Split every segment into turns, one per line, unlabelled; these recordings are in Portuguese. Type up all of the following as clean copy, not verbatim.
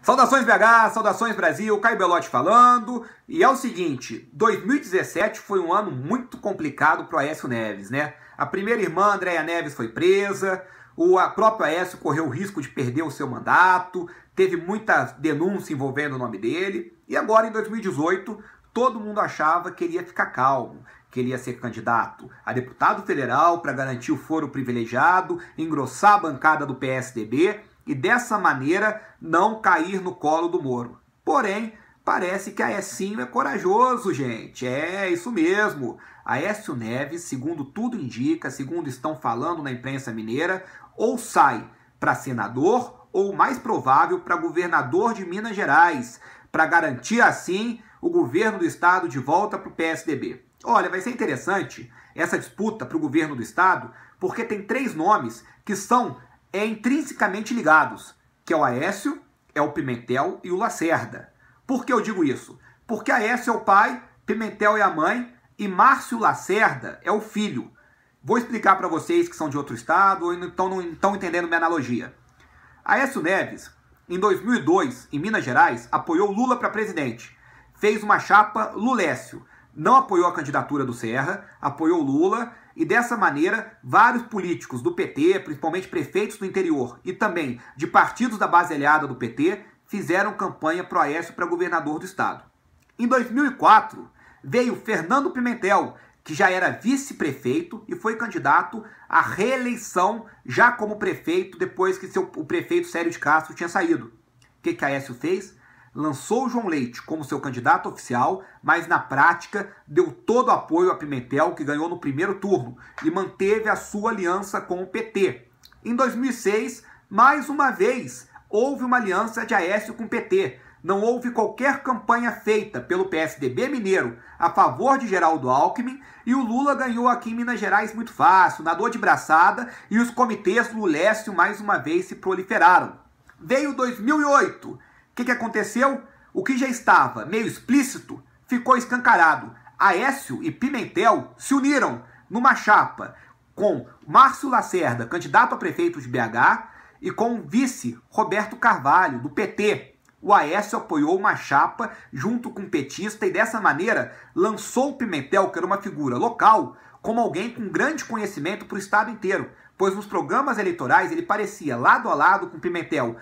Saudações BH, saudações Brasil, Caio Belotti falando. E é o seguinte, 2017 foi um ano muito complicado para o Aécio Neves, né? A primeira irmã, Andréia Neves, foi presa, o próprio Aécio correu o risco de perder o seu mandato, teve muita denúncia envolvendo o nome dele. E agora, em 2018, todo mundo achava que ele ia ficar calmo, que ele ia ser candidato a deputado federal para garantir o foro privilegiado, engrossar a bancada do PSDB e dessa maneira não cair no colo do Moro. Porém, parece que Aécio é corajoso, gente. É isso mesmo. Aécio Neves, segundo tudo indica, segundo estão falando na imprensa mineira, ou sai para senador ou, mais provável, para governador de Minas Gerais, para garantir assim o governo do estado de volta para o PSDB. Olha, vai ser interessante essa disputa para o governo do estado, porque tem três nomes que são intrinsecamente ligados, que é o Aécio, é o Pimentel e o Lacerda. Por que eu digo isso? Porque Aécio é o pai, Pimentel é a mãe e Márcio Lacerda é o filho. Vou explicar para vocês que são de outro estado ou então não estão entendendo minha analogia. Aécio Neves, em 2002, em Minas Gerais, apoiou Lula para presidente. Fez uma chapa Lulécio. Não apoiou a candidatura do Serra, apoiou Lula, e dessa maneira vários políticos do PT, principalmente prefeitos do interior e também de partidos da base aliada do PT, fizeram campanha pro Aécio para governador do estado. Em 2004, veio Fernando Pimentel, que já era vice-prefeito e foi candidato à reeleição já como prefeito depois que o prefeito Célio de Castro tinha saído. O que Aécio fez? Lançou o João Leite como seu candidato oficial, mas na prática deu todo o apoio a Pimentel, que ganhou no primeiro turno, e manteve a sua aliança com o PT. Em 2006, mais uma vez, houve uma aliança de Aécio com o PT. Não houve qualquer campanha feita pelo PSDB mineiro a favor de Geraldo Alckmin, e o Lula ganhou aqui em Minas Gerais muito fácil, nadou de braçada, e os comitês Lulécio mais uma vez se proliferaram. Veio 2008. O que aconteceu? O que já estava meio explícito ficou escancarado. Aécio e Pimentel se uniram numa chapa com Márcio Lacerda, candidato a prefeito de BH, e com o vice Roberto Carvalho, do PT. O Aécio apoiou uma chapa junto com o petista e dessa maneira lançou o Pimentel, que era uma figura local, como alguém com grande conhecimento para o estado inteiro, pois nos programas eleitorais ele parecia lado a lado com o Pimentel,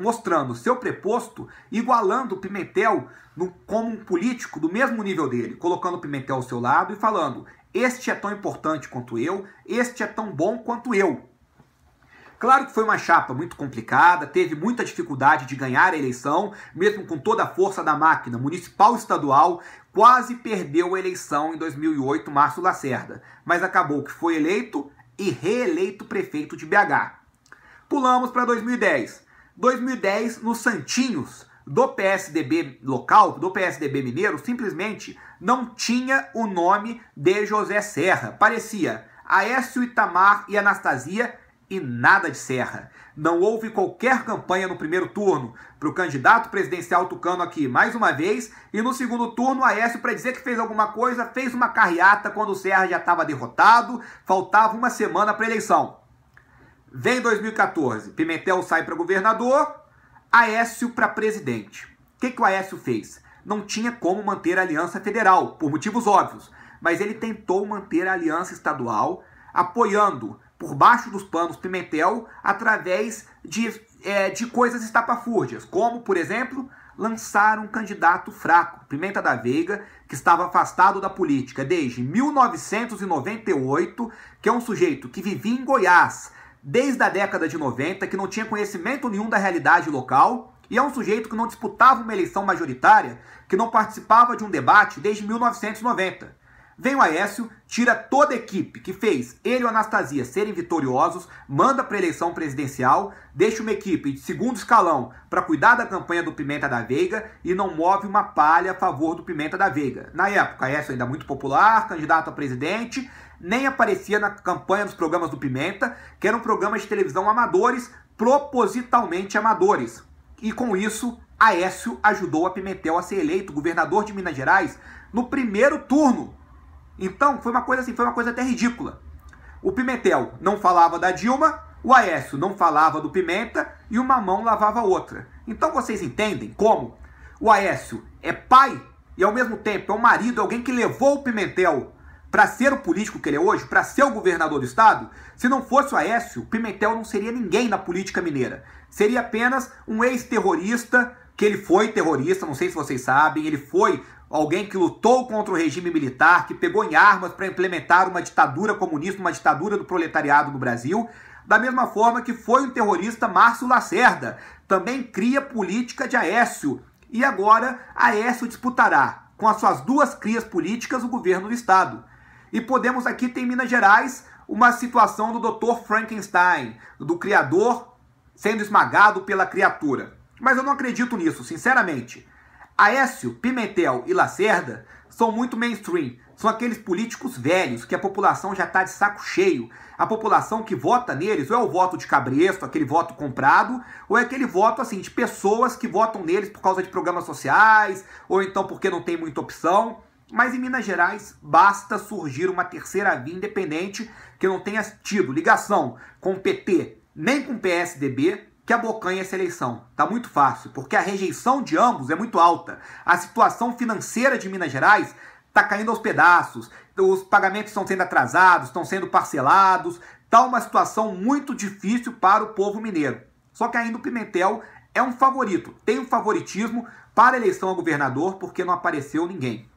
mostrando seu preposto, igualando o Pimentel como um político do mesmo nível dele, colocando o Pimentel ao seu lado e falando: este é tão importante quanto eu, este é tão bom quanto eu. Claro que foi uma chapa muito complicada, teve muita dificuldade de ganhar a eleição, mesmo com toda a força da máquina municipal e estadual, quase perdeu a eleição em 2008, Márcio Lacerda, mas acabou que foi eleito e reeleito prefeito de BH. Pulamos para 2010. 2010, nos santinhos do PSDB local, do PSDB mineiro, simplesmente não tinha o nome de José Serra. Parecia Aécio, Itamar e Anastasia e nada de Serra. Não houve qualquer campanha no primeiro turno para o candidato presidencial tucano aqui mais uma vez, e no segundo turno Aécio, para dizer que fez alguma coisa, fez uma carreata quando o Serra já estava derrotado, faltava uma semana para a eleição. Vem 2014, Pimentel sai para governador, Aécio para presidente. O que o Aécio fez? Não tinha como manter a aliança federal, por motivos óbvios, mas ele tentou manter a aliança estadual, apoiando por baixo dos panos Pimentel através de coisas estapafúrdias, como, por exemplo, lançar um candidato fraco, Pimenta da Veiga, que estava afastado da política desde 1998, que é um sujeito que vivia em Goiás desde a década de 90, que não tinha conhecimento nenhum da realidade local, e é um sujeito que não disputava uma eleição majoritária, que não participava de um debate desde 1990. Vem o Aécio, tira toda a equipe que fez ele e o Anastasia serem vitoriosos, manda para a eleição presidencial, deixa uma equipe de segundo escalão para cuidar da campanha do Pimenta da Veiga e não move uma palha a favor do Pimenta da Veiga. Na época, Aécio ainda muito popular, candidato a presidente, nem aparecia na campanha dos programas do Pimenta, que eram programas de televisão amadores, propositalmente amadores. E com isso, Aécio ajudou a Pimentel a ser eleito governador de Minas Gerais no primeiro turno. Então, foi uma coisa até ridícula. O Pimentel não falava da Dilma, O Aécio não falava do Pimenta e uma mão lavava a outra. Então vocês entendem como o Aécio é pai e ao mesmo tempo é um marido, alguém que levou o Pimentel para ser o político que ele é hoje, para ser o governador do estado. Se não fosse o Aécio, o Pimentel não seria ninguém na política mineira. Seria apenas um ex-terrorista, que ele foi terrorista, não sei se vocês sabem, ele foi alguém que lutou contra o regime militar, que pegou em armas para implementar uma ditadura comunista, uma ditadura do proletariado no Brasil. Da mesma forma que foi um terrorista Márcio Lacerda, também cria política de Aécio. E agora Aécio disputará com as suas duas crias políticas o governo do estado. E podemos aqui ter em Minas Gerais uma situação do Dr. Frankenstein, do criador sendo esmagado pela criatura. Mas eu não acredito nisso, sinceramente. Aécio, Pimentel e Lacerda são muito mainstream. São aqueles políticos velhos que a população já está de saco cheio. A população que vota neles ou é o voto de cabresto, aquele voto comprado, ou é aquele voto assim de pessoas que votam neles por causa de programas sociais, ou então porque não tem muita opção. Mas em Minas Gerais basta surgir uma terceira via independente que não tenha tido ligação com o PT nem com o PSDB, que abocanha essa eleição. Tá muito fácil, porque a rejeição de ambos é muito alta. A situação financeira de Minas Gerais está caindo aos pedaços, os pagamentos estão sendo atrasados, estão sendo parcelados, tá uma situação muito difícil para o povo mineiro. Só que ainda o Pimentel é um favorito, tem um favoritismo para a eleição a governador, porque não apareceu ninguém.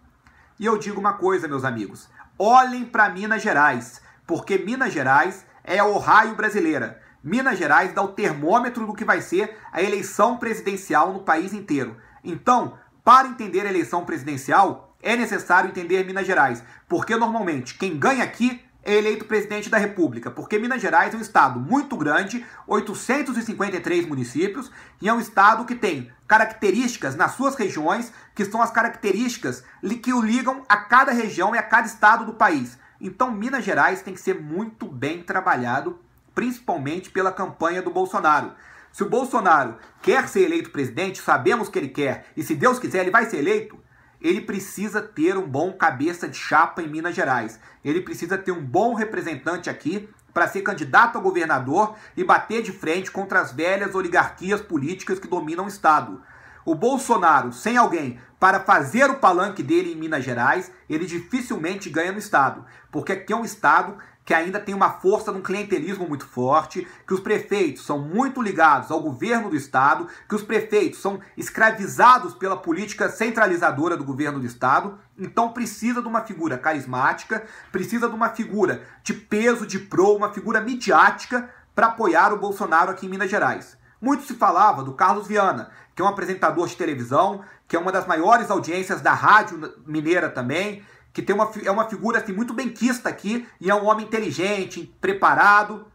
E eu digo uma coisa, meus amigos, olhem para Minas Gerais, porque Minas Gerais é a Ohio brasileira. Minas Gerais dá o termômetro do que vai ser a eleição presidencial no país inteiro. Então, para entender a eleição presidencial, é necessário entender Minas Gerais, porque normalmente quem ganha aqui é eleito presidente da República, porque Minas Gerais é um estado muito grande, 853 municípios, e é um estado que tem características nas suas regiões, que são as características que o ligam a cada região e a cada estado do país. Então, Minas Gerais tem que ser muito bem trabalhado, principalmente pela campanha do Bolsonaro. Se o Bolsonaro quer ser eleito presidente, sabemos que ele quer, e se Deus quiser ele vai ser eleito, ele precisa ter um bom cabeça de chapa em Minas Gerais. Ele precisa ter um bom representante aqui para ser candidato a governador e bater de frente contra as velhas oligarquias políticas que dominam o estado. O Bolsonaro, sem alguém para fazer o palanque dele em Minas Gerais, ele dificilmente ganha no estado, porque aqui é um estado que ainda tem uma força de um clientelismo muito forte, que os prefeitos são muito ligados ao governo do estado, que os prefeitos são escravizados pela política centralizadora do governo do estado. Então precisa de uma figura carismática, precisa de uma figura de peso, de pro, uma figura midiática para apoiar o Bolsonaro aqui em Minas Gerais. Muito se falava do Carlos Viana, que é um apresentador de televisão, que é uma das maiores audiências da rádio mineira também, que é uma figura assim, muito benquista aqui, e é um homem inteligente, preparado,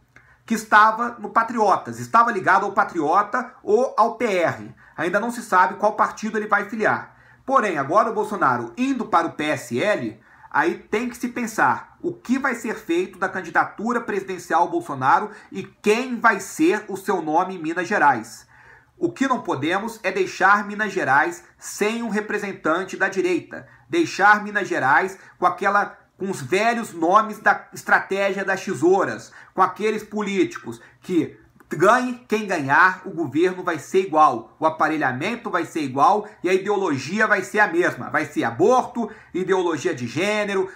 que estava no Patriotas, estava ligado ao Patriota ou ao PR. Ainda não se sabe qual partido ele vai filiar. Porém, agora o Bolsonaro indo para o PSL, aí tem que se pensar o que vai ser feito da candidatura presidencial Bolsonaro e quem vai ser o seu nome em Minas Gerais. O que não podemos é deixar Minas Gerais sem um representante da direita. Deixar Minas Gerais com os velhos nomes da estratégia das tesouras, com aqueles políticos que ganhe quem ganhar, o governo vai ser igual, o aparelhamento vai ser igual e a ideologia vai ser a mesma. Vai ser aborto, ideologia de gênero,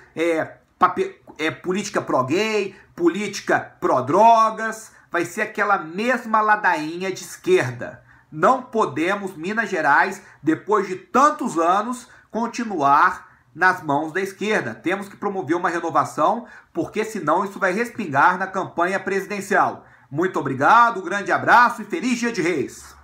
política pró-gay, política pró-drogas, vai ser aquela mesma ladainha de esquerda. Não podemos, Minas Gerais, depois de tantos anos, continuar nas mãos da esquerda. Temos que promover uma renovação, porque senão isso vai respingar na campanha presidencial. Muito obrigado, grande abraço e feliz Dia de Reis!